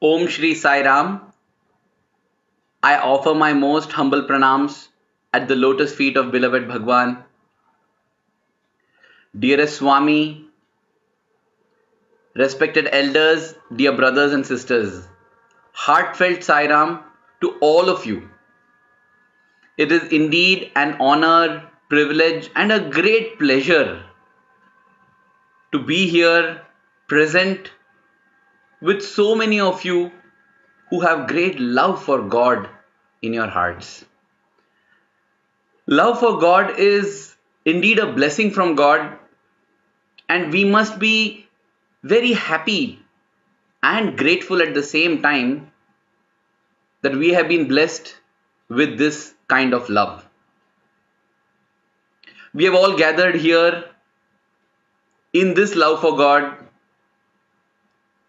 Om Shri Sai Ram. I offer my most humble pranams at the lotus feet of beloved Bhagawan. Dearest Swami, respected elders, dear brothers and sisters, heartfelt Sai Ram to all of you. It is indeed an honor, privilege, and a great pleasure to be here present with so many of you who have great love for God in your hearts. Love for God is indeed a blessing from God, and we must be very happy and grateful at the same time that we have been blessed with this kind of love. We have all gathered here in this love for God,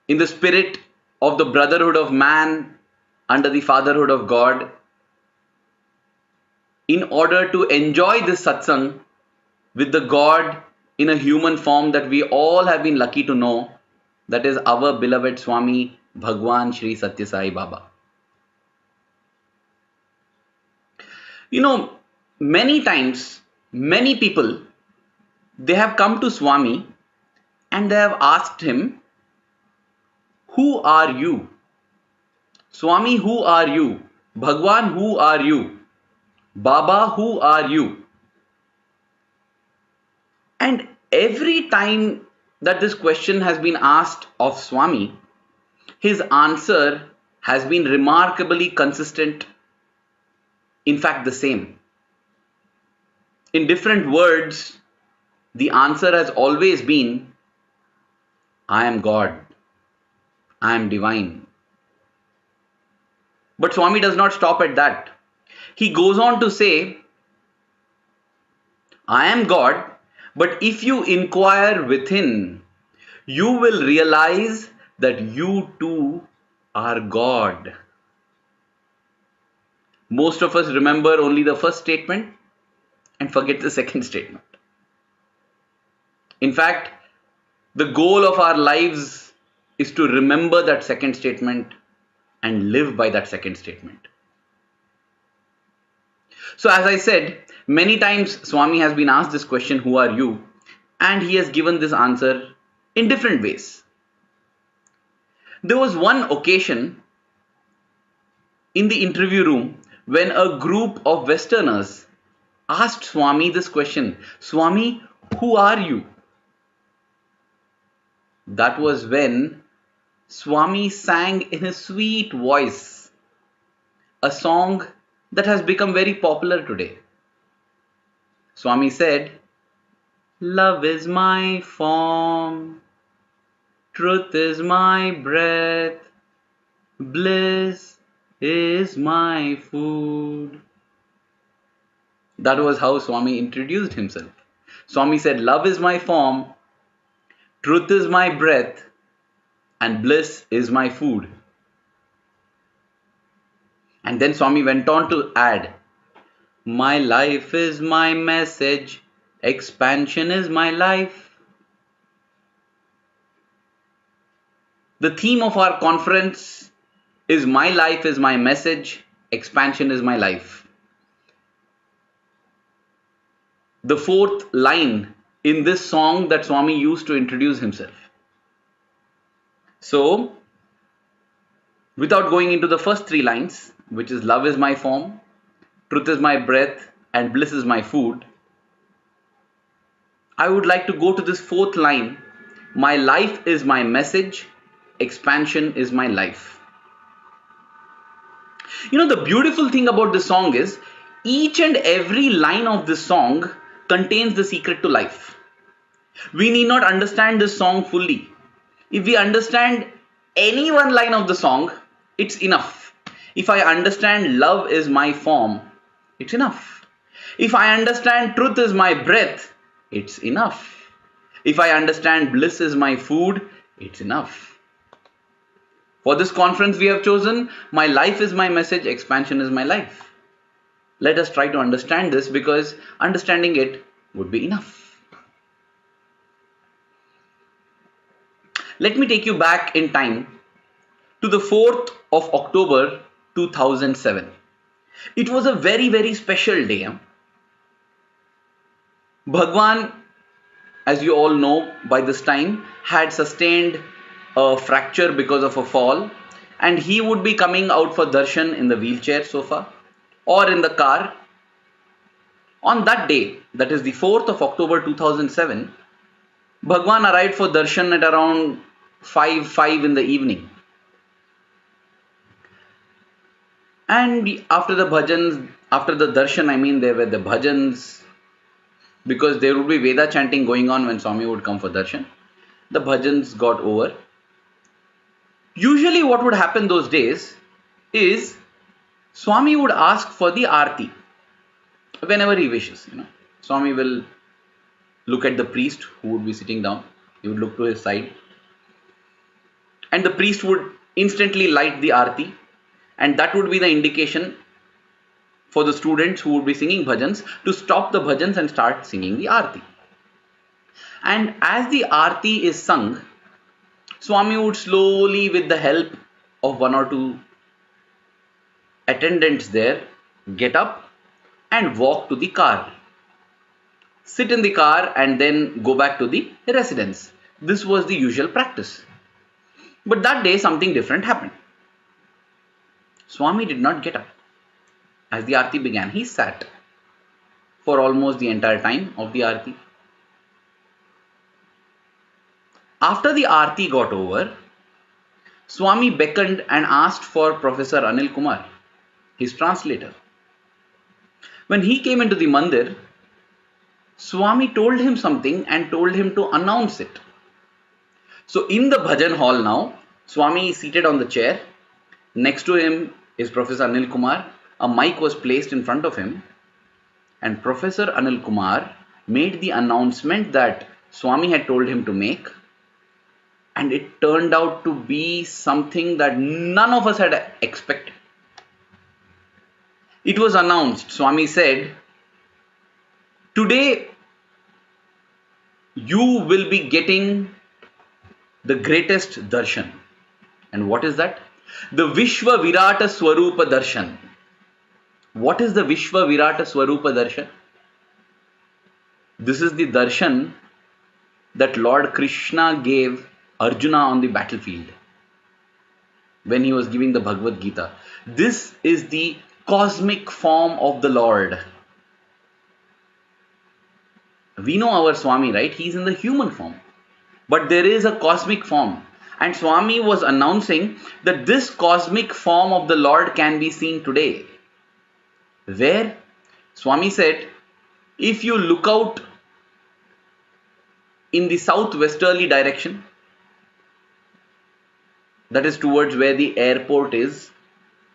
in the spirit of the brotherhood of man under the fatherhood of God, in order to enjoy this satsang with the God in a human form that we all have been lucky to know, that is our beloved Swami Bhagawan Sri Sathya Sai Baba. You know, many times, many people, they have come to Swami and they have asked him, who are you? Swami, who are you? Bhagawan, who are you? Baba, who are you? And every time that this question has been asked of Swami, his answer has been remarkably consistent, in fact the same. In different words, the answer has always been, I am God, I am divine. But Swami does not stop at that. He goes on to say, I am God, but if you inquire within, you will realize that you too are God. Most of us remember only the first statement and forget the second statement. In fact, the goal of our lives is to remember that second statement and live by that second statement. So as I said, many times Swami has been asked this question, who are you? And he has given this answer in different ways. There was one occasion in the interview room when a group of Westerners asked Swami this question, Swami, who are you? That was when Swami sang in a sweet voice a song that has become very popular today. Swami said, love is my form, truth is my breath, bliss is my food. That was how Swami introduced himself. Swami said, love is my form, truth is my breath, and bliss is my food. And then Swami went on to add, my life is my message, expansion is my life. The theme of our conference is my life is my message, expansion is my life. The fourth line in this song that Swami used to introduce himself. So, without going into the first three lines, which is love is my form, truth is my breath, and bliss is my food, I would like to go to this fourth line, my life is my message, expansion is my life. You know, the beautiful thing about this song is, each and every line of this song contains the secret to life. We need not understand this song fully. If we understand any one line of the song, it's enough. If I understand love is my form, it's enough. If I understand truth is my breath, it's enough. If I understand bliss is my food, it's enough. For this conference we have chosen, my life is my message, expansion is my life. Let us try to understand this, because understanding it would be enough. Let me take you back in time to the 4th of October 2007. It was a very, very special day. Bhagawan, as you all know by this time, had sustained a fracture because of a fall, and he would be coming out for darshan in the wheelchair sofa or in the car. On that day, that is the 4th of October 2007, Bhagawan arrived for darshan at around 5 in the evening. And after the bhajans, after the darshan, there were the bhajans, because there would be Veda chanting going on when Swami would come for darshan. The bhajans got over. Usually what would happen those days is Swami would ask for the Arti whenever he wishes. Swami will look at the priest who would be sitting down. He would look to his side, and the priest would instantly light the Arti, and that would be the indication for the students who would be singing bhajans to stop the bhajans and start singing the Arti. And as the Arti is sung, Swami would slowly, with the help of one or two attendants there, get up and walk to the car, sit in the car, and then go back to the residence. This was the usual practice. But that day something different happened. Swami did not get up. As the Arti began, he sat for almost the entire time of the Arti. After the Arti got over, Swami beckoned and asked for Professor Anil Kumar, his translator. When he came into the mandir, Swami told him something and told him to announce it. So in the bhajan hall now, Swami is seated on the chair. Next to him is Professor Anil Kumar. A mic was placed in front of him, and Professor Anil Kumar made the announcement that Swami had told him to make, and it turned out to be something that none of us had expected. It was announced. Swami said, "Today you will be getting the greatest darshan." And what is that? The Vishwa Virata Swarupa Darshan. What is the Vishwa Virata Swarupa Darshan? This is the darshan that Lord Krishna gave Arjuna on the battlefield when he was giving the Bhagavad Gita. This is the cosmic form of the Lord. We know our Swami, right? He's in the human form. But there is a cosmic form. And Swami was announcing that this cosmic form of the Lord can be seen today. Where? Swami said, if you look out in the southwesterly direction, that is towards where the airport is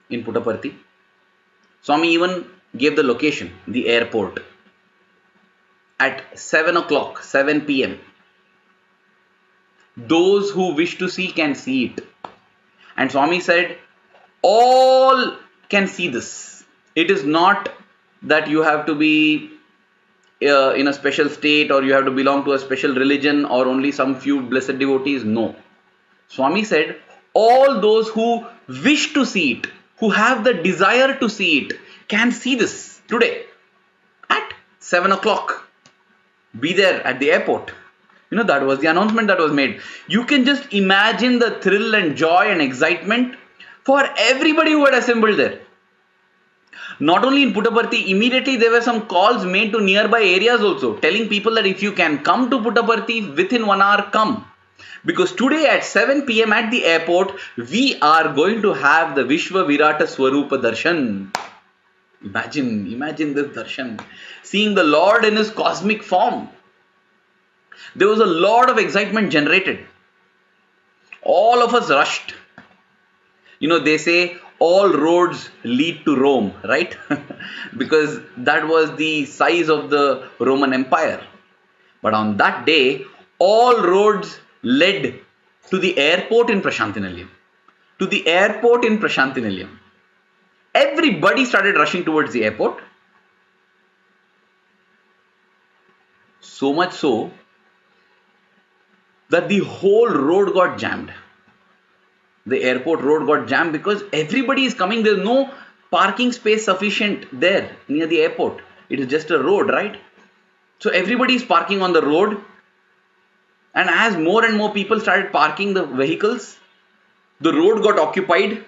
in Puttaparthi. Swami even gave the location, the airport, at 7 o'clock, 7 p.m. Those who wish to see can see it. And Swami said, all can see this. It is not that you have to be in a special state or you have to belong to a special religion or only some few blessed devotees. No. Swami said, all those who wish to see it, who have the desire to see it, can see this today at 7 o'clock. Be there at the airport. That was the announcement that was made. You can just imagine the thrill and joy and excitement for everybody who had assembled there. Not only in Puttaparthi, immediately there were some calls made to nearby areas also, telling people that if you can come to Puttaparthi within 1 hour, come. Because today at 7 p.m. at the airport, we are going to have the Vishwa Virata Swarupa Darshan. Imagine this darshan. Seeing the Lord in his cosmic form. There was a lot of excitement generated. All of us rushed. They say all roads lead to Rome, right? Because that was the size of the Roman Empire. But on that day, all roads led to the airport in Prasanthi Nilayam. Everybody started rushing towards the airport. So much so that the whole road got jammed. The airport road got jammed because everybody is coming. There's no parking space sufficient there near the airport. It is just a road, right? So everybody is parking on the road. And as more and more people started parking the vehicles, the road got occupied.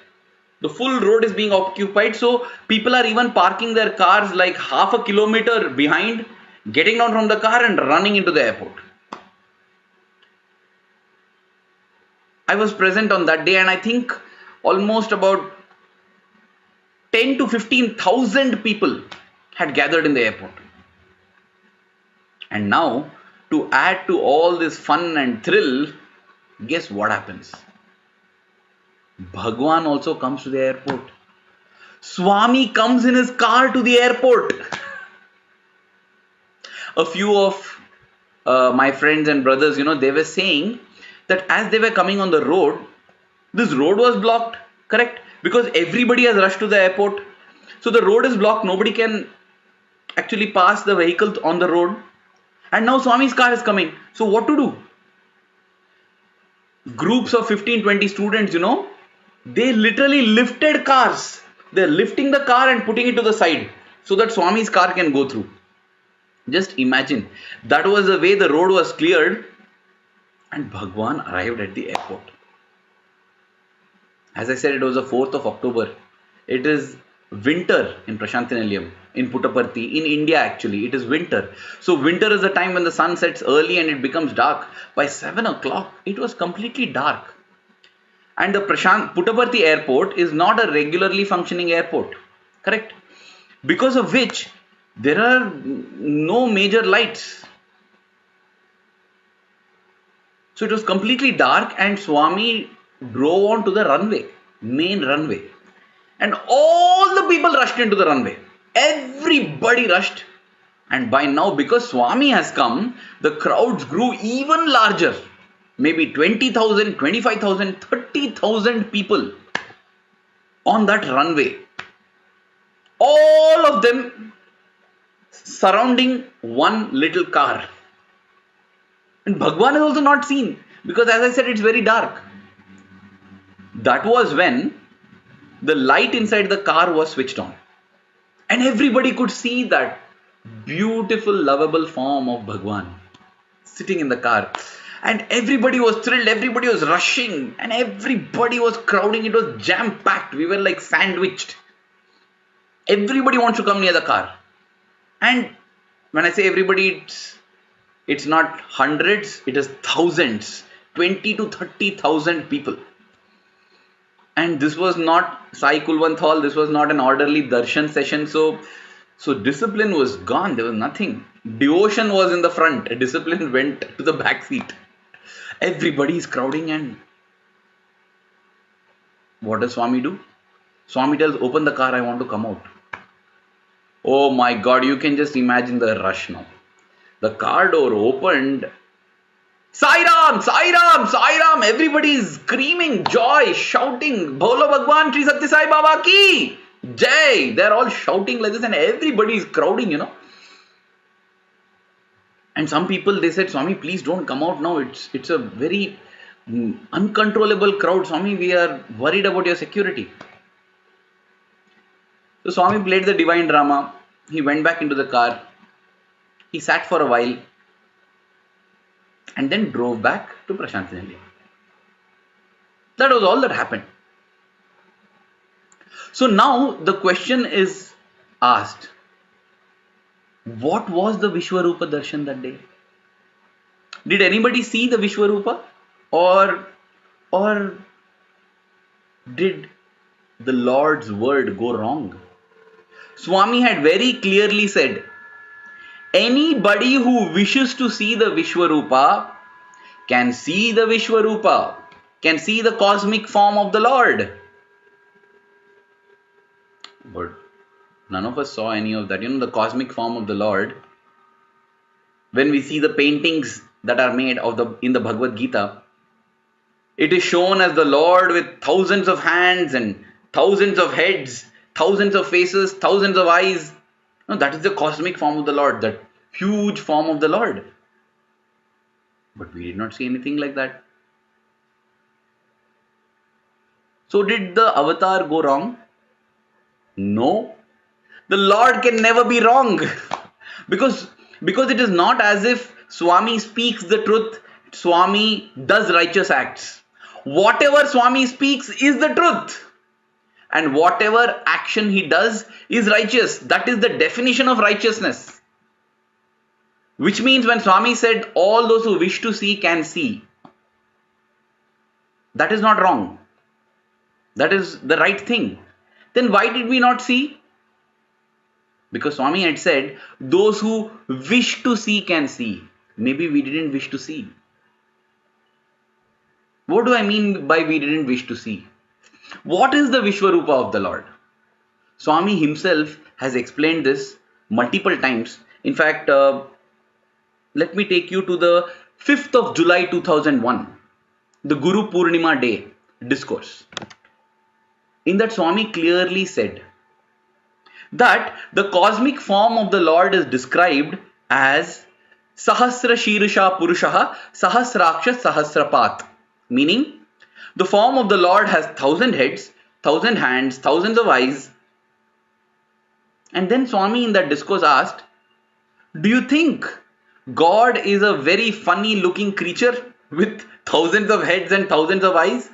The full road is being occupied. So people are even parking their cars like half a kilometer behind, getting down from the car and running into the airport. I was present on that day, and I think almost about 10 to 15,000 people had gathered in the airport. And now, to add to all this fun and thrill, guess what happens? Bhagawan also comes to the airport. Swami comes in his car to the airport. A few of my friends and brothers, they were saying that as they were coming on the road, this road was blocked, correct? Because everybody has rushed to the airport. So the road is blocked. Nobody can actually pass the vehicle on the road. And now Swami's car is coming. So what to do? Groups of 15-20 students, they literally lifted cars. They're lifting the car and putting it to the side so that Swami's car can go through. Just imagine. That was the way the road was cleared. And Bhagawan arrived at the airport. As I said, it was the 4th of October. It is winter in Prasanthi Nilayam, in Puttaparthi, in India actually. It is winter. So winter is the time when the sun sets early and it becomes dark. By 7 o'clock, it was completely dark. And the Puttaparthi airport is not a regularly functioning airport. Correct? Because of which, there are no major lights. So it was completely dark and Swami drove on to the runway, main runway. And all the people rushed into the runway. Everybody rushed. And by now, because Swami has come, the crowds grew even larger. Maybe 20,000, 25,000, 30,000 people on that runway. All of them surrounding one little car. And Bhagawan is also not seen because, as I said, it's very dark. That was when the light inside the car was switched on. And everybody could see that beautiful, lovable form of Bhagawan sitting in the car. And everybody was thrilled, everybody was rushing, and everybody was crowding. It was jam-packed. We were like sandwiched. Everybody wants to come near the car. And when I say everybody, it's not hundreds, it is thousands. 20 to 30,000 people. And this was not Sai Kulwanthal, this was not an orderly darshan session. So discipline was gone, there was nothing. Devotion was in the front, discipline went to the back seat. Everybody is crowding, and what does Swami do? Swami tells, open the car, I want to come out. Oh my God, you can just imagine the rush now. The car door opened. Sai Ram, Sai Ram, Sai Ram. Everybody is screaming, joy, shouting, Bolo Bhagwan, Sri Sathya Sai Baba ki Jai. They're all shouting like this and everybody is crowding, And some people, they said, Swami, please don't come out now. It's a very uncontrollable crowd. Swami, we are worried about your security. So Swami played the divine drama. He went back into the car. He sat for a while and then drove back to Prasanthi Nilayam. That was all that happened. So now the question is asked, what was the Vishwarupa Darshan that day? Did anybody see the Vishwarupa? Or did the Lord's word go wrong? Swami had very clearly said, anybody who wishes to see the Vishwarupa can see the Vishwarupa, can see the cosmic form of the Lord. But none of us saw any of that. The cosmic form of the Lord. When we see the paintings that are made in the Bhagavad Gita, it is shown as the Lord with thousands of hands and thousands of heads, thousands of faces, thousands of eyes. No, that is the cosmic form of the Lord, that huge form of the Lord. But we did not see anything like that. So did the avatar go wrong? No. The Lord can never be wrong. because it is not as if Swami speaks the truth, Swami does righteous acts. Whatever Swami speaks is the truth. And whatever action he does is righteous. That is the definition of righteousness. Which means when Swami said, all those who wish to see can see, that is not wrong. That is the right thing. Then why did we not see? Because Swami had said, those who wish to see can see. Maybe we didn't wish to see. What do I mean by we didn't wish to see? What is the Vishwarupa of the Lord? Swami himself has explained this multiple times. In fact, let me take you to the 5th of July 2001, the Guru Purnima Day discourse. In that, Swami clearly said that the cosmic form of the Lord is described as Sahasra Shirusha Purushaha Sahasraksha Sahasrapat, meaning the form of the Lord has 1,000 heads, 1,000 hands, thousands of eyes. And then Swami in that discourse asked, do you think God is a very funny looking creature with thousands of heads and thousands of eyes?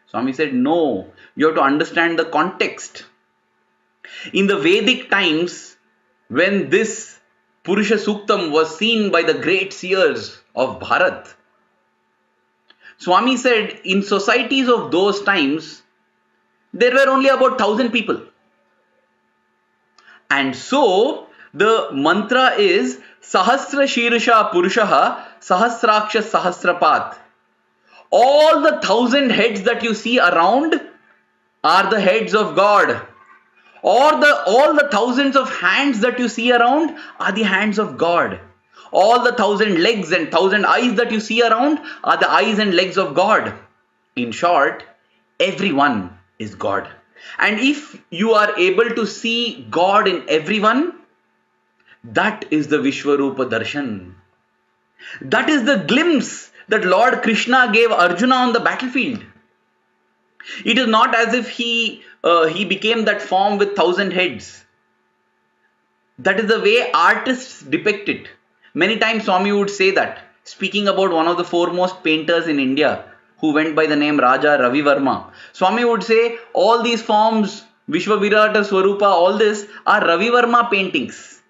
Swami said, no, you have to understand the context. In the Vedic times, when this Purusha Suktam was seen by the great seers of Bharat, Swami said in societies of those times, there were only about 1,000 people. And so, the mantra is Sahasra Shirusha Purushaha Sahasraksha Sahasrapat. All the 1,000 heads that you see around are the heads of God. Or all the thousands of hands that you see around are the hands of God. All the 1,000 legs and 1,000 eyes that you see around are the eyes and legs of God. In short, everyone is God. And if you are able to see God in everyone, that is the Vishwarupa Darshan. That is the glimpse that Lord Krishna gave Arjuna on the battlefield. It is not as if he became that form with 1,000 heads. That is the way artists depict it. Many times Swami would say that, speaking about one of the foremost painters in India, who went by the name Raja Ravi Varma. Swami would say, all these forms, Vishwavirata, Swarupa, all this are Ravi Varma paintings.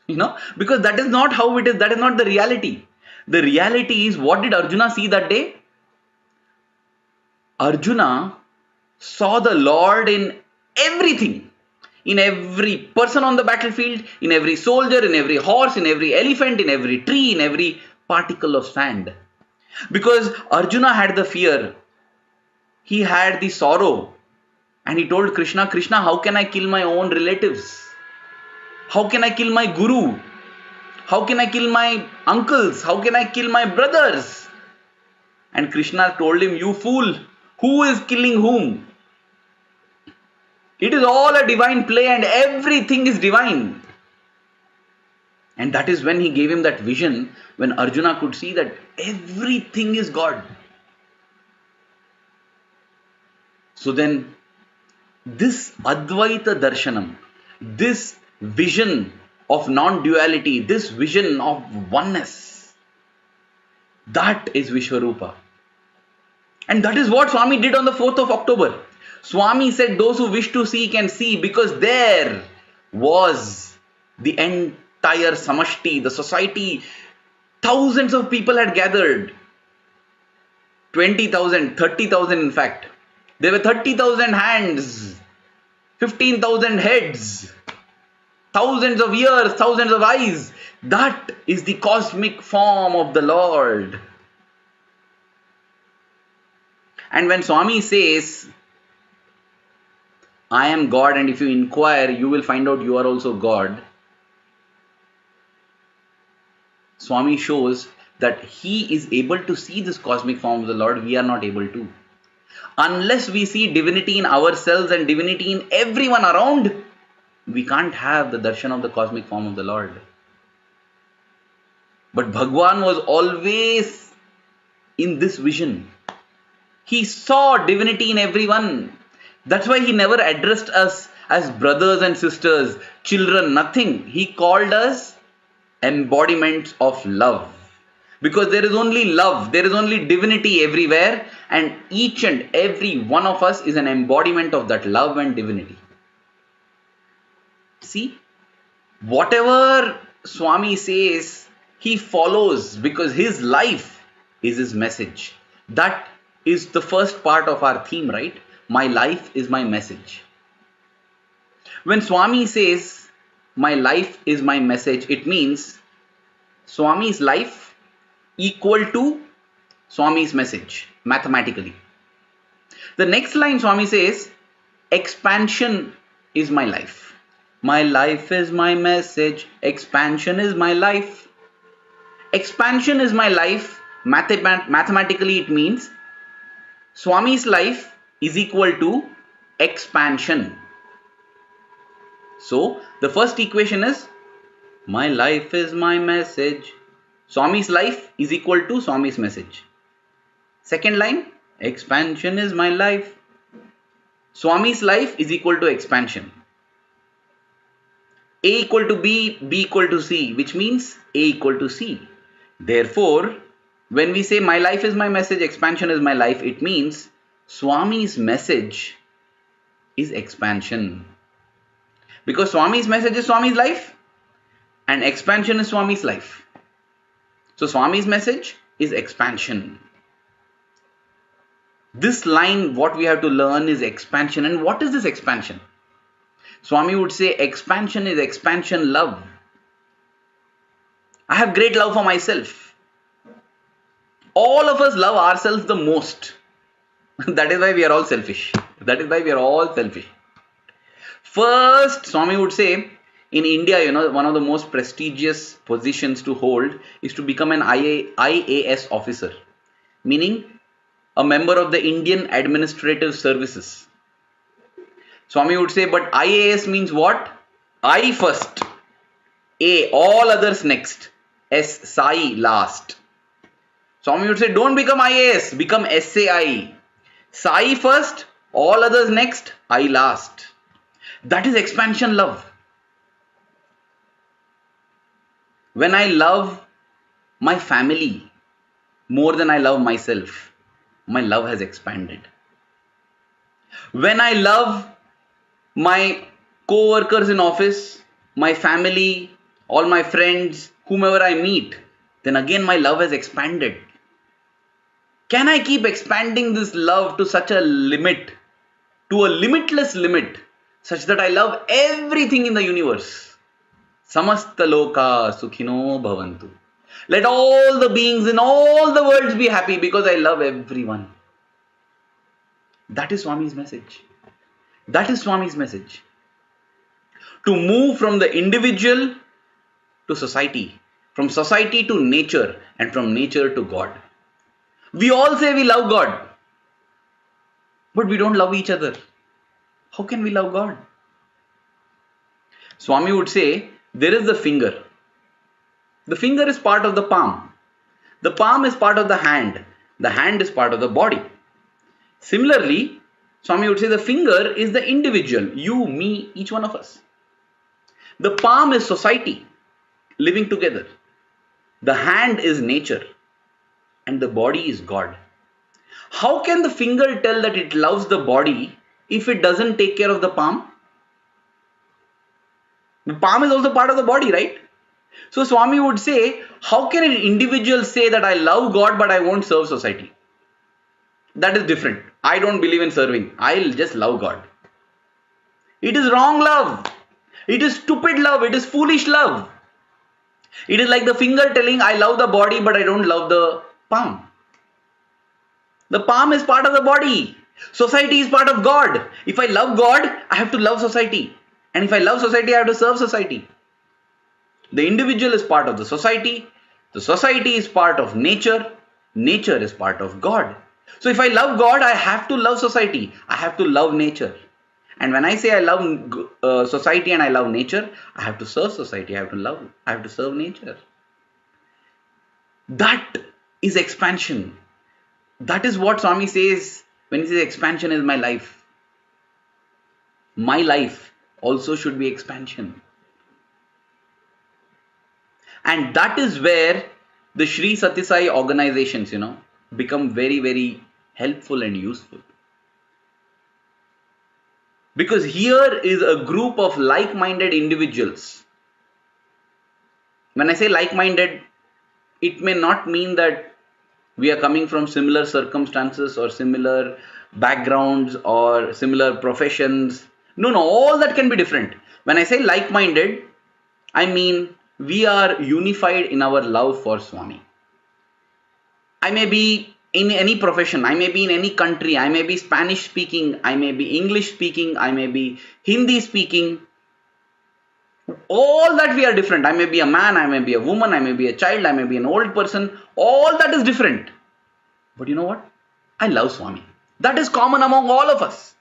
Because that is not how it is. That is not the reality. The reality is, what did Arjuna see that day? Arjuna saw the Lord in everything. In every person on the battlefield, in every soldier, in every horse, in every elephant, in every tree, in every particle of sand. Because Arjuna had the fear. He had the sorrow. And he told Krishna, Krishna, how can I kill my own relatives? How can I kill my guru? How can I kill my uncles? How can I kill my brothers? And Krishna told him, you fool, who is killing whom? It is all a divine play and everything is divine. And that is when he gave him that vision, when Arjuna could see that everything is God. So then, this Advaita Darshanam, this vision of non-duality, this vision of oneness, that is Vishwarupa. And that is what Swami did on the 4th of October. Swami said those who wish to see can see, because there was the entire samashti, the society. Thousands of people had gathered. 20,000, 30,000 in fact. There were 30,000 hands, 15,000 heads, thousands of ears, thousands of eyes. That is the cosmic form of the Lord. And when Swami says, I am God, and if you inquire, you will find out you are also God. Swami shows that he is able to see this cosmic form of the Lord. We are not able to. Unless we see divinity in ourselves and divinity in everyone around, we can't have the darshan of the cosmic form of the Lord. But Bhagawan was always in this vision. He saw divinity in everyone. That's why he never addressed us as brothers and sisters, children, nothing. He called us embodiments of love. Because there is only love, there is only divinity everywhere, and each and every one of us is an embodiment of that love and divinity. See, whatever Swami says, he follows because his life is his message. That is the first part of our theme, right? My life is my message. When Swami says, my life is my message, it means Swami's life equal to Swami's message, mathematically. The next line Swami says, expansion is my life. My life is my message, expansion is my life. Expansion is my life, mathematically it means Swami's life is equal to expansion. So, the first equation is, my life is my message. Swami's life is equal to Swami's message. Second line, expansion is my life. Swami's life is equal to expansion. A equal to B, B equal to C, which means A equal to C. Therefore, when we say my life is my message, expansion is my life, it means Swami's message is expansion. Because Swami's message is Swami's life and expansion is Swami's life. So Swami's message is expansion. This line, what we have to learn is expansion. And what is this expansion? Swami would say expansion is expansion love. I have great love for myself. All of us love ourselves the most. That is why we are all selfish. That is why we are all selfish. First, Swami would say, in India, one of the most prestigious positions to hold is to become an IAS officer, meaning a member of the Indian Administrative Services. Swami would say, but IAS means what? I first, A, all others next, S, Sai last. Swami would say, don't become IAS, become SAI. Sai first, all others next, I last. That is expansion love. When I love my family more than I love myself, my love has expanded. When I love my co-workers in office, my family, all my friends, whomever I meet, then again my love has expanded. Can I keep expanding this love to such a limit, to a limitless limit, such that I love everything in the universe? Samasta loka sukhino bhavantu. Let all the beings in all the worlds be happy because I love everyone. That is Swami's message. That is Swami's message. To move from the individual to society, from society to nature, and from nature to God. We all say we love God, but we don't love each other. How can we love God? Swami would say, there is the finger. The finger is part of the palm. The palm is part of the hand. The hand is part of the body. Similarly, Swami would say the finger is the individual, you, me, each one of us. The palm is society, living together. The hand is nature. And the body is God. How can the finger tell that it loves the body if it doesn't take care of the palm? The palm is also part of the body, right? So Swami would say, how can an individual say that I love God but I won't serve society? That is different. I don't believe in serving. I'll just love God. It is wrong love. It is stupid love. It is foolish love. It is like the finger telling I love the body but I don't love the palm. The palm is part of the body. Society is part of God. If I love God, I have to love society. And if I love society, I have to serve society. The individual is part of the society. The society is part of nature. Nature is part of God. So if I love God, I have to love society. I have to love nature. And when I say I love society and I love nature, I have to serve society. I have to serve nature. That is expansion. That is what Swami says when he says expansion is my life. My life also should be expansion. And that is where the Sri Sathya Sai organizations, become very, very helpful and useful. Because here is a group of like-minded individuals. When I say like-minded, it may not mean that we are coming from similar circumstances or similar backgrounds or similar professions. No, all that can be different. When I say like-minded, I mean we are unified in our love for Swami. I may be in any profession, I may be in any country, I may be Spanish speaking, I may be English speaking, I may be Hindi speaking. All that we are different. I may be a man, I may be a woman, I may be a child, I may be an old person. All that is different. But you know what? I love Swami. That is common among all of us.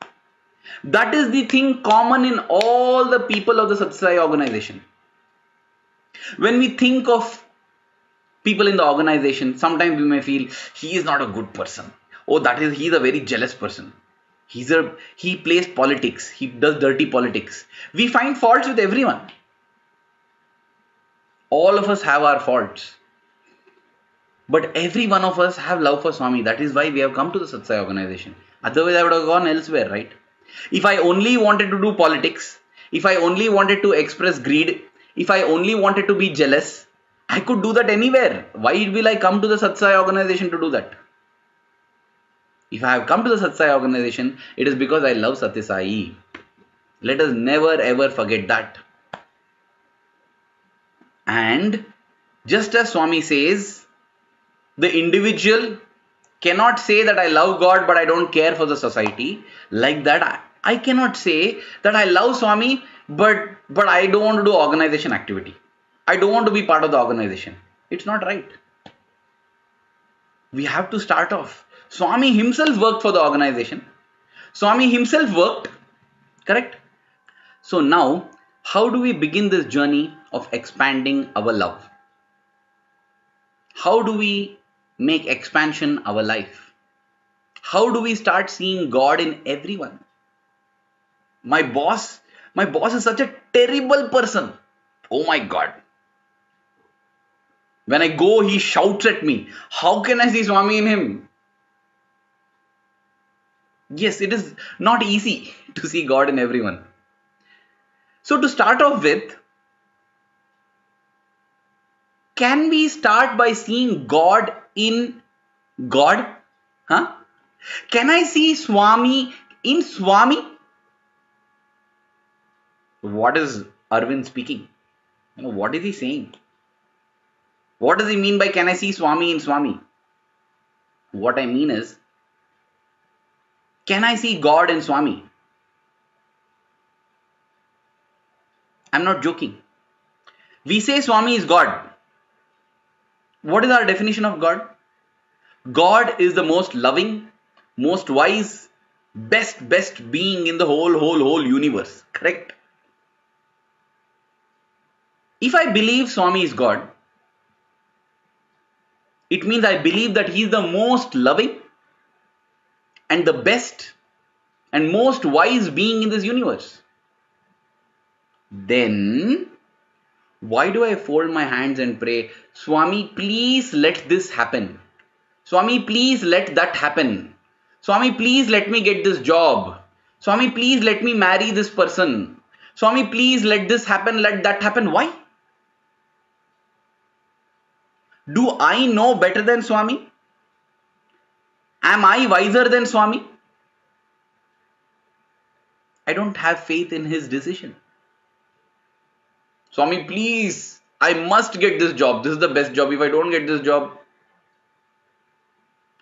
That is the thing common in all the people of the Sathya Sai organization. When we think of people in the organization, sometimes we may feel he is not a good person. Oh, he's a very jealous person. He plays politics. He does dirty politics. We find faults with everyone. All of us have our faults. But every one of us have love for Swami. That is why we have come to the Sathya Sai organization. Otherwise, I would have gone elsewhere, right? If I only wanted to do politics, if I only wanted to express greed, if I only wanted to be jealous, I could do that anywhere. Why will I come to the Sathya Sai organization to do that? If I have come to the Sathya Sai organization, it is because I love Sathya Sai. Let us never ever forget that. And just as Swami says, the individual cannot say that I love God but I don't care for the society. Like that, I cannot say that I love Swami but I don't want to do organization activity. I don't want to be part of the organization. It's not right. We have to start off. Swami himself worked for the organization. Swami himself worked. Correct? So now, how do we begin this journey of expanding our love? How do we make expansion our life? How do we start seeing God in everyone? My boss is such a terrible person. Oh my God. When I go, he shouts at me. How can I see Swami in him? Yes, it is not easy to see God in everyone. So to start off with, can we start by seeing God in God? Can I see Swami in Swami? What is Aravind speaking? What is he saying? What does he mean by can I see Swami in Swami? What I mean is, can I see God in Swami? I'm not joking. We say Swami is God. What is our definition of God? God is the most loving, most wise, best being in the whole universe. Correct? If I believe Swami is God, it means I believe that he is the most loving and the best and most wise being in this universe. Then, why do I fold my hands and pray, Swami, please let this happen. Swami, please let that happen. Swami, please let me get this job. Swami, please let me marry this person. Swami, please let this happen, let that happen. Why? Do I know better than Swami? Am I wiser than Swami? I don't have faith in his decision. Swami, please, I must get this job. This is the best job. If I don't get this job,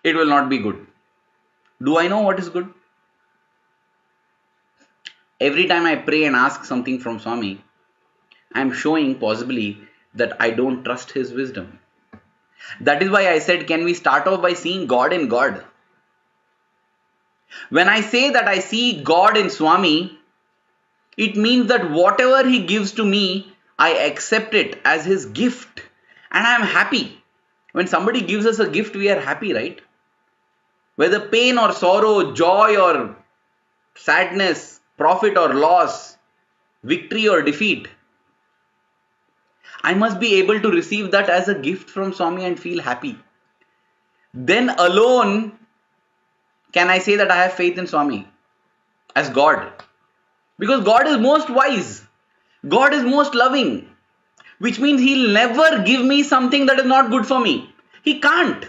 it will not be good. Do I know what is good? Every time I pray and ask something from Swami, I am showing possibly that I don't trust his wisdom. That is why I said, can we start off by seeing God in God? When I say that I see God in Swami, it means that whatever he gives to me, I accept it as his gift and I am happy. When somebody gives us a gift, we are happy, right? Whether pain or sorrow, joy or sadness, profit or loss, victory or defeat, I must be able to receive that as a gift from Swami and feel happy. Then alone can I say that I have faith in Swami as God. Because God is most wise. God is most loving. Which means He'll never give me something that is not good for me. He can't.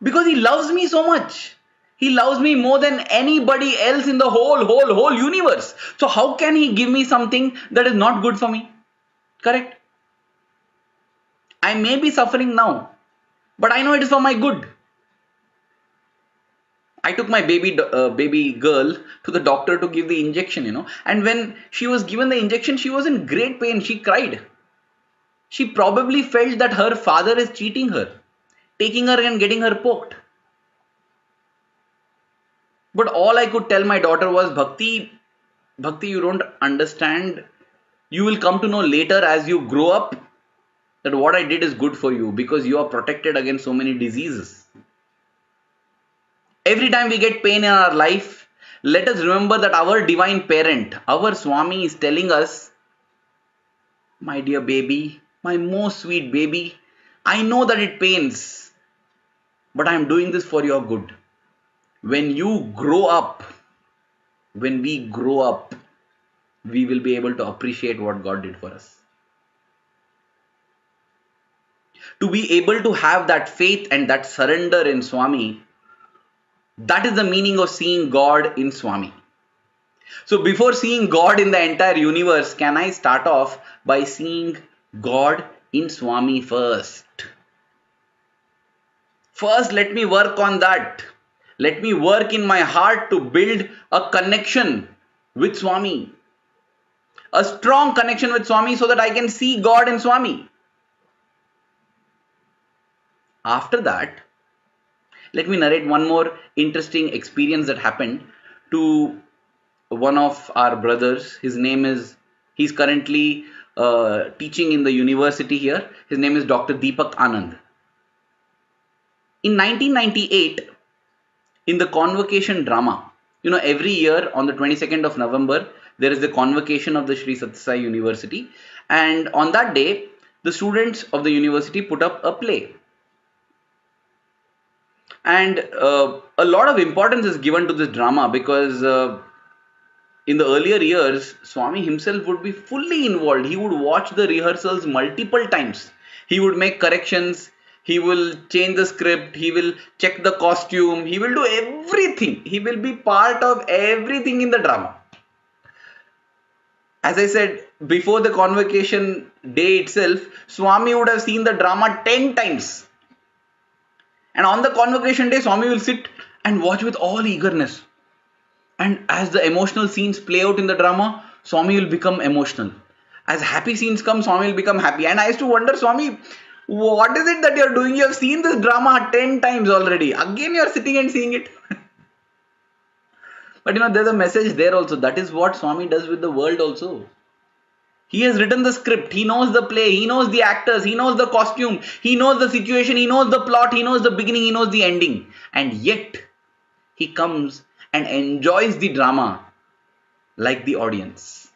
Because He loves me so much. He loves me more than anybody else in the whole universe. So how can He give me something that is not good for me? Correct? I may be suffering now, but I know it is for my good. I took my baby girl to the doctor to give the injection, and when she was given the injection, she was in great pain. She cried. She probably felt that her father is cheating her, taking her and getting her poked. But all I could tell my daughter was, Bhakti, you don't understand. You will come to know later as you grow up that what I did is good for you because you are protected against so many diseases. Every time we get pain in our life, let us remember that our divine parent, our Swami, is telling us, my dear baby, my most sweet baby, I know that it pains, but I am doing this for your good. When you grow up, when we grow up, we will be able to appreciate what God did for us. To be able to have that faith and that surrender in Swami, that is the meaning of seeing God in Swami. So before seeing God in the entire universe, can I start off by seeing God in Swami first? First, let me work on that. Let me work in my heart to build a connection with Swami. A strong connection with Swami so that I can see God in Swami. After that, let me narrate one more interesting experience that happened to one of our brothers. He's currently teaching in the university here. His name is Dr. Deepak Anand. In 1998, in the convocation drama, every year on the 22nd of November, there is the convocation of the Sri Sathya Sai University. And on that day, the students of the university put up a play. And a lot of importance is given to this drama because in the earlier years, Swami himself would be fully involved. He would watch the rehearsals multiple times. He would make corrections. He will change the script. He will check the costume. He will do everything. He will be part of everything in the drama. As I said, before the convocation day itself, Swami would have seen the drama 10 times. And on the convocation day, Swami will sit and watch with all eagerness. And as the emotional scenes play out in the drama, Swami will become emotional. As happy scenes come, Swami will become happy. And I used to wonder, Swami, what is it that you're doing? You have seen this drama 10 times already. Again, you're sitting and seeing it. But there's a message there also. That is what Swami does with the world also. He has written the script. He knows the play. He knows the actors. He knows the costume. He knows the situation. He knows the plot. He knows the beginning. He knows the ending. And yet, he comes and enjoys the drama like the audience.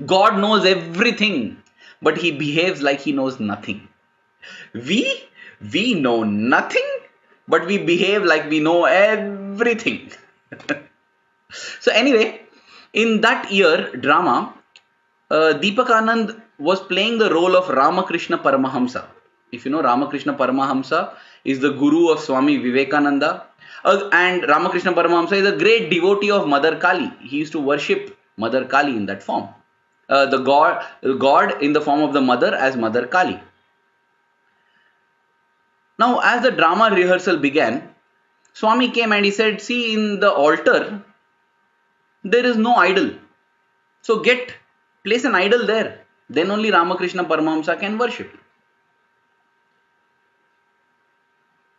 God knows everything, but he behaves like he knows nothing. We know nothing, but we behave like we know everything. So anyway, in that year drama, Deepak Anand was playing the role of Ramakrishna Paramahamsa. If you know, Ramakrishna Paramahamsa is the guru of Swami Vivekananda. And Ramakrishna Paramahamsa is a great devotee of Mother Kali. He used to worship Mother Kali in that form. The God in the form of the mother as Mother Kali. Now, as the drama rehearsal began, Swami came and he said, see, in the altar, there is no idol. So place an idol there. Then only Ramakrishna Paramahamsa can worship.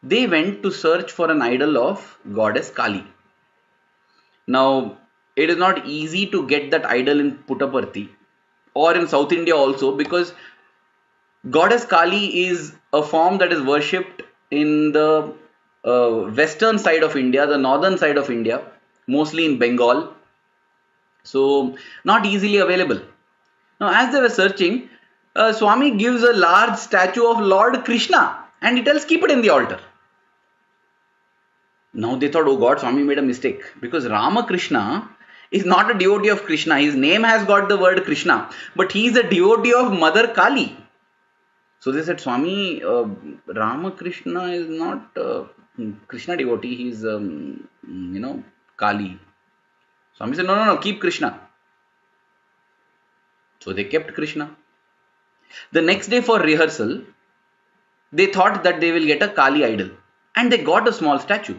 They went to search for an idol of goddess Kali. Now, it is not easy to get that idol in Puttaparthi or in South India also, because goddess Kali is a form that is worshipped in the western side of India, the northern side of India, mostly in Bengal. So not easily available. Now as they were searching, Swami gives a large statue of Lord Krishna and he tells, keep it in the altar. Now they thought, oh God, Swami made a mistake, because Ramakrishna is not a devotee of Krishna. His name has got the word Krishna, but he is a devotee of Mother Kali. So they said, Swami, Ramakrishna is not Krishna devotee, he is, Kali. Swami said, no, keep Krishna. So they kept Krishna. The next day for rehearsal, they thought that they will get a Kali idol, and they got a small statue.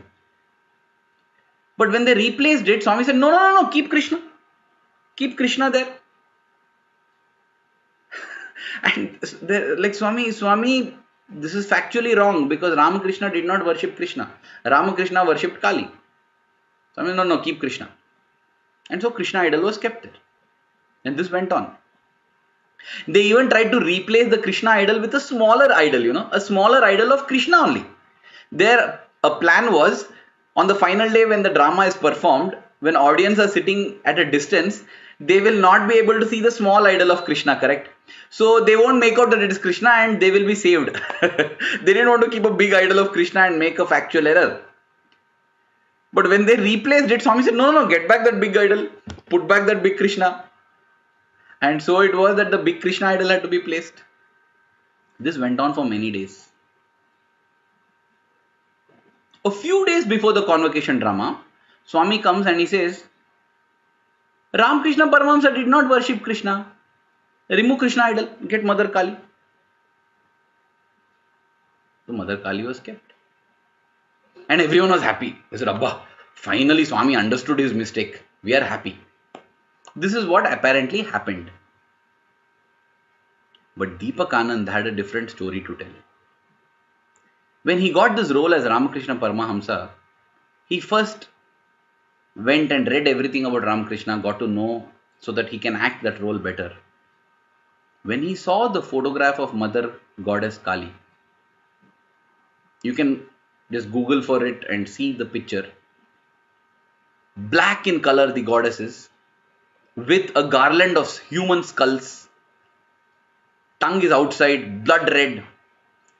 But when they replaced it, Swami said, no, keep Krishna. Keep Krishna there. And like Swami, this is factually wrong, because Ramakrishna did not worship Krishna. Ramakrishna worshipped Kali. Swami, no, keep Krishna. And so Krishna idol was kept there. And this went on. They even tried to replace the Krishna idol with a smaller idol, a smaller idol of Krishna only. Their plan was, on the final day when the drama is performed, when audience are sitting at a distance, they will not be able to see the small idol of Krishna, correct? So they won't make out that it is Krishna and they will be saved. They didn't want to keep a big idol of Krishna and make a factual error. But when they replaced it, Swami said, no, get back that big idol. Put back that big Krishna. And so it was that the big Krishna idol had to be placed. This went on for many days. A few days before the convocation drama, Swami comes and he says, Ramakrishna Paramahamsa did not worship Krishna. Remove Krishna idol, get Mother Kali. So Mother Kali was kept. And everyone was happy. They said, Abba, finally Swami understood his mistake. We are happy. This is what apparently happened. But Deepak Anand had a different story to tell. When he got this role as Ramakrishna Paramahamsa, he first went and read everything about Ramakrishna, got to know so that he can act that role better. When he saw the photograph of Mother Goddess Kali, you can just Google for it and see the picture. Black in color the goddess is, with a garland of human skulls. Tongue is outside, blood red,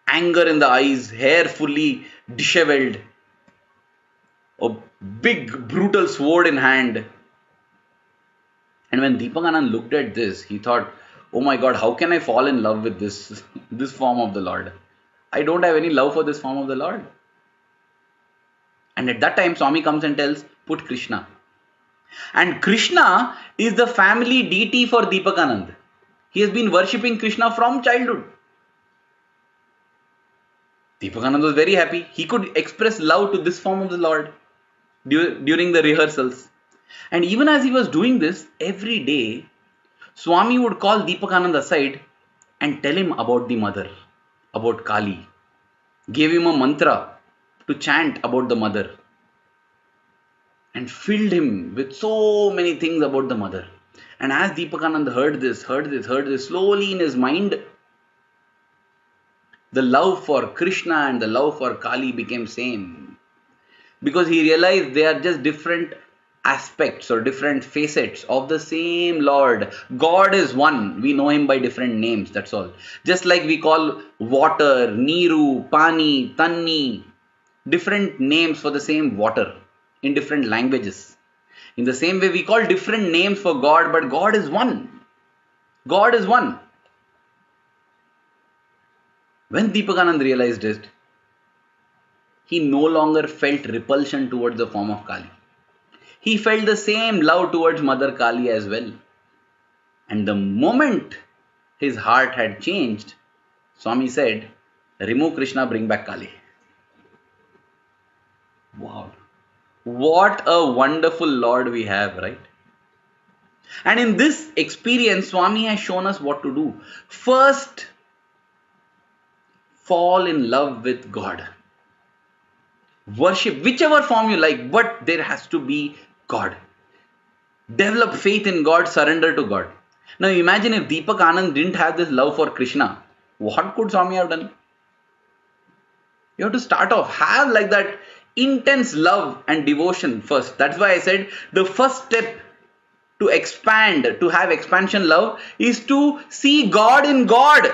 anger in the eyes, hair fully disheveled, a big brutal sword in hand. And when Deepak Anand looked at this, he thought, oh my God, how can I fall in love with this form of the Lord? I don't have any love for this form of the Lord. And at that time, Swami comes and tells, put Krishna. And Krishna is the family deity for Deepak Anand. He has been worshipping Krishna from childhood. Deepak Anand was very happy. He could express love to this form of the Lord during the rehearsals. And even as he was doing this, every day, Swami would call Deepak Anand aside and tell him about the mother, about Kali. Gave him a mantra to chant about the mother. And filled him with so many things about the mother. And as Deepak Anand heard this, slowly in his mind, the love for Krishna and the love for Kali became same. Because he realized they are just different aspects or different facets of the same Lord. God is one. We know him by different names, that's all. Just like we call water, Niru, Pani, Tanni, different names for the same water in different languages. In the same way, we call different names for God, but God is one. God is one. When Deepak Anand realized it, he no longer felt repulsion towards the form of Kali. He felt the same love towards Mother Kali as well. And the moment his heart had changed, Swami said, remove Krishna, bring back Kali. Wow. What a wonderful Lord we have, right? And in this experience, Swami has shown us what to do. First, fall in love with God. Worship whichever form you like, but there has to be God. Develop faith in God, surrender to God. Now imagine if Deepak Anand didn't have this love for Krishna, what could Swami have done? You have to start off, have like that intense love and devotion first. That's why I said the first step to expand, to have expansion love, is to see God in God.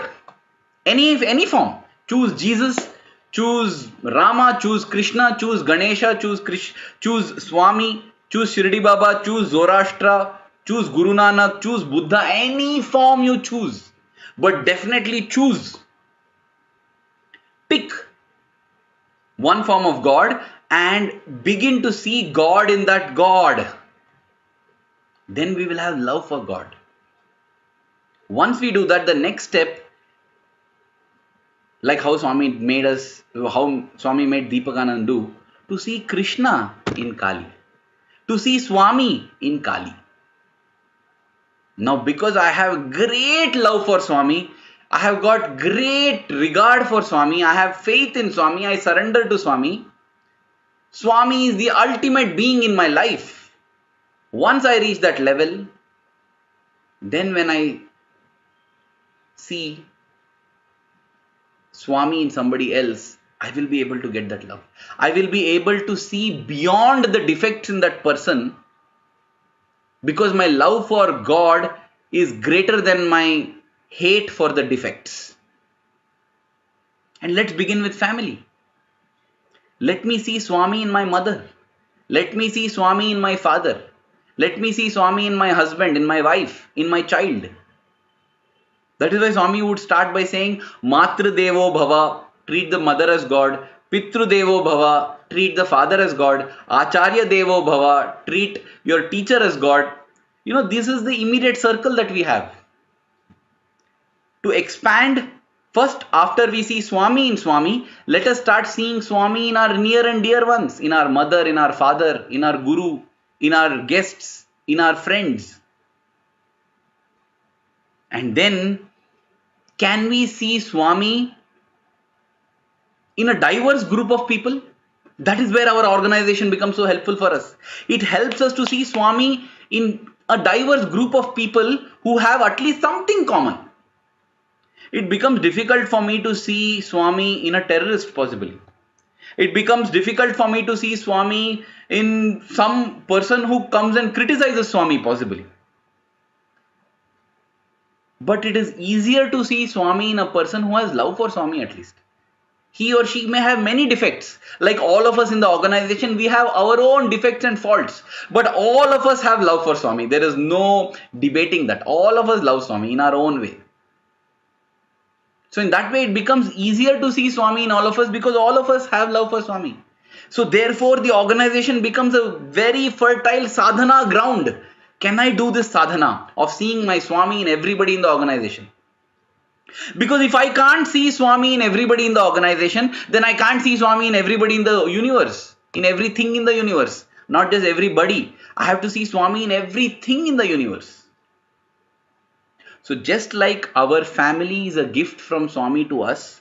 Any form. Choose Jesus, choose Rama, choose Krishna, choose Ganesha, choose Swami, choose Shirdi Baba, choose Zoroastra, choose Guru Nanak, choose Buddha, any form you choose. But definitely choose. Pick one form of God and begin to see God in that God. Then we will have love for God. Once we do that, the next step, like how Swami made Deepak Anands do, to see Krishna in Kali, to see Swami in Kali. Now, because I have great love for Swami, I have got great regard for Swami, I have faith in Swami, I surrender to Swami. Swami is the ultimate being in my life. Once I reach that level, then when I see Swami in somebody else, I will be able to get that love. I will be able to see beyond the defects in that person, because my love for God is greater than my hate for the defects. And let's begin with family. Let me see Swami in my mother. Let me see Swami in my father. Let me see Swami in my husband, in my wife, in my child. That is why Swami would start by saying, Matru Devo Bhava, treat the mother as God. Pitru Devo Bhava, treat the father as God. Acharya Devo Bhava, treat your teacher as God. You know, this is the immediate circle that we have. To expand, first after we see Swami in Swami, let us start seeing Swami in our near and dear ones, in our mother, in our father, in our guru, in our guests, in our friends. And then, can we see Swami in a diverse group of people? That is where our organization becomes so helpful for us. It helps us to see Swami in a diverse group of people who have at least something common. It becomes difficult for me to see Swami in a terrorist, possibly. It becomes difficult for me to see Swami in some person who comes and criticizes Swami, possibly. But it is easier to see Swami in a person who has love for Swami at least. He or she may have many defects. Like all of us in the organization, we have our own defects and faults. But all of us have love for Swami. There is no debating that. All of us love Swami in our own way. So in that way, it becomes easier to see Swami in all of us because all of us have love for Swami. So therefore, the organization becomes a very fertile sadhana ground. Can I do this sadhana of seeing my Swami in everybody in the organization? Because if I can't see Swami in everybody in the organization, then I can't see Swami in everybody in the universe, in everything in the universe, not just everybody. I have to see Swami in everything in the universe. So just like our family is a gift from Swami to us,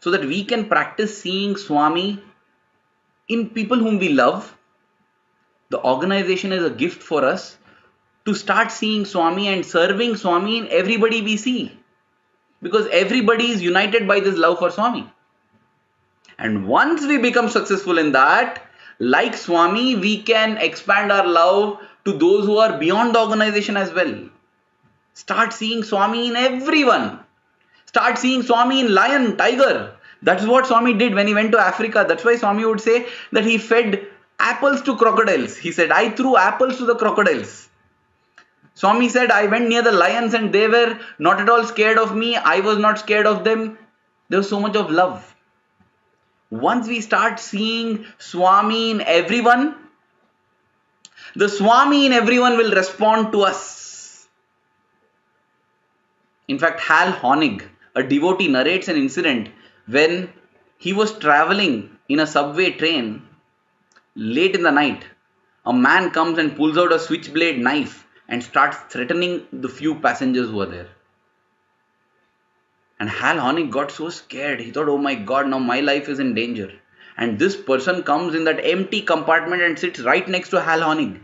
so that we can practice seeing Swami in people whom we love, the organization is a gift for us to start seeing Swami and serving Swami in everybody we see. Because everybody is united by this love for Swami. And once we become successful in that, like Swami, we can expand our love to those who are beyond the organization as well. Start seeing Swami in everyone. Start seeing Swami in lion, tiger. That's what Swami did when he went to Africa. That's why Swami would say that he fed apples to crocodiles. He said, I threw apples to the crocodiles. Swami said, I went near the lions and they were not at all scared of me. I was not scared of them. There was so much of love. Once we start seeing Swami in everyone, the Swami in everyone will respond to us. In fact, Hal Honig, a devotee, narrates an incident when he was traveling in a subway train late in the night. A man comes and pulls out a switchblade knife and starts threatening the few passengers who were there. And Hal Honig got so scared. He thought, oh my God, now my life is in danger. And this person comes in that empty compartment and sits right next to Hal Honig.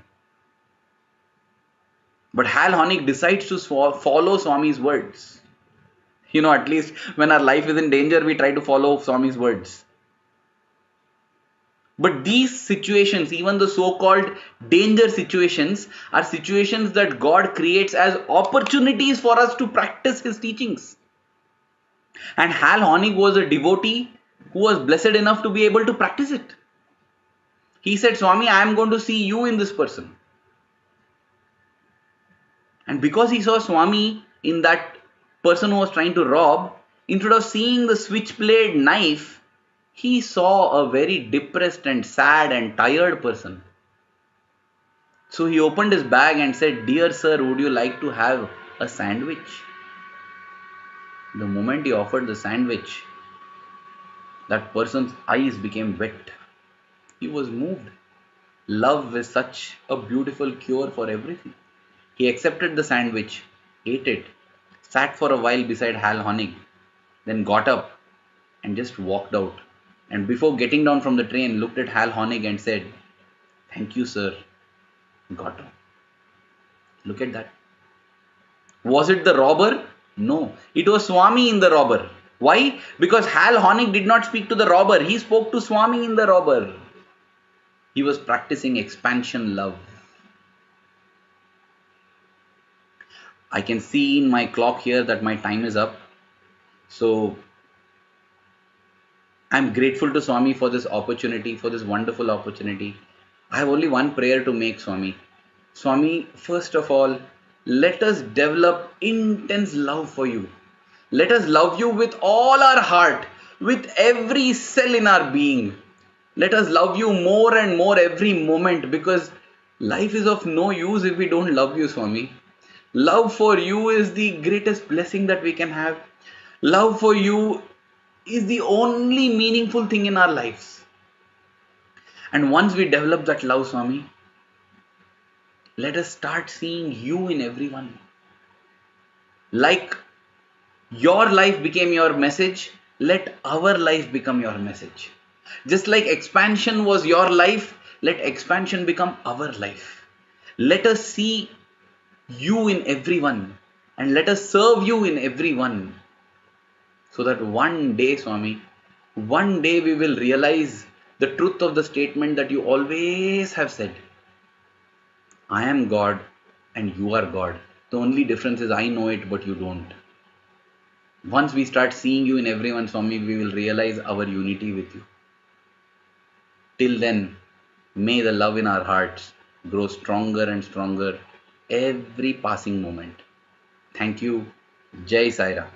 But Hal Honig decides to follow Swami's words. You know, at least when our life is in danger, we try to follow Swami's words. But these situations, even the so-called danger situations, are situations that God creates as opportunities for us to practice His teachings. And Hal Honig was a devotee who was blessed enough to be able to practice it. He said, Swami, I am going to see you in this person. And because he saw Swami in that person who was trying to rob, instead of seeing the switchblade knife, he saw a very depressed and sad and tired person. So he opened his bag and said, Dear sir, would you like to have a sandwich? The moment he offered the sandwich, that person's eyes became wet. He was moved. Love is such a beautiful cure for everything. He accepted the sandwich, ate it, sat for a while beside Hal Honig, then got up and just walked out. And before getting down from the train, looked at Hal Honig and said, Thank you, sir. Got up. Look at that. Was it the robber? No. It was Swami in the robber. Why? Because Hal Honig did not speak to the robber. He spoke to Swami in the robber. He was practicing expansion love. I can see in my clock here that my time is up. So I'm grateful to Swami for this opportunity, for this wonderful opportunity. I have only one prayer to make, Swami. Swami, first of all, let us develop intense love for you. Let us love you with all our heart, with every cell in our being. Let us love you more and more every moment, because life is of no use if we don't love you, Swami. Love for you is the greatest blessing that we can have. Love for you is the only meaningful thing in our lives. And once we develop that love, Swami, let us start seeing you in everyone. Like your life became your message, let our life become your message. Just like expansion was your life, let expansion become our life. Let us see you in everyone and let us serve you in everyone. So that one day, Swami, one day we will realize the truth of the statement that you always have said. I am God and you are God. The only difference is I know it, but you don't. Once we start seeing you in everyone, Swami, we will realize our unity with you. Till then, may the love in our hearts grow stronger and stronger every passing moment. Thank you. Jai Sai Ram.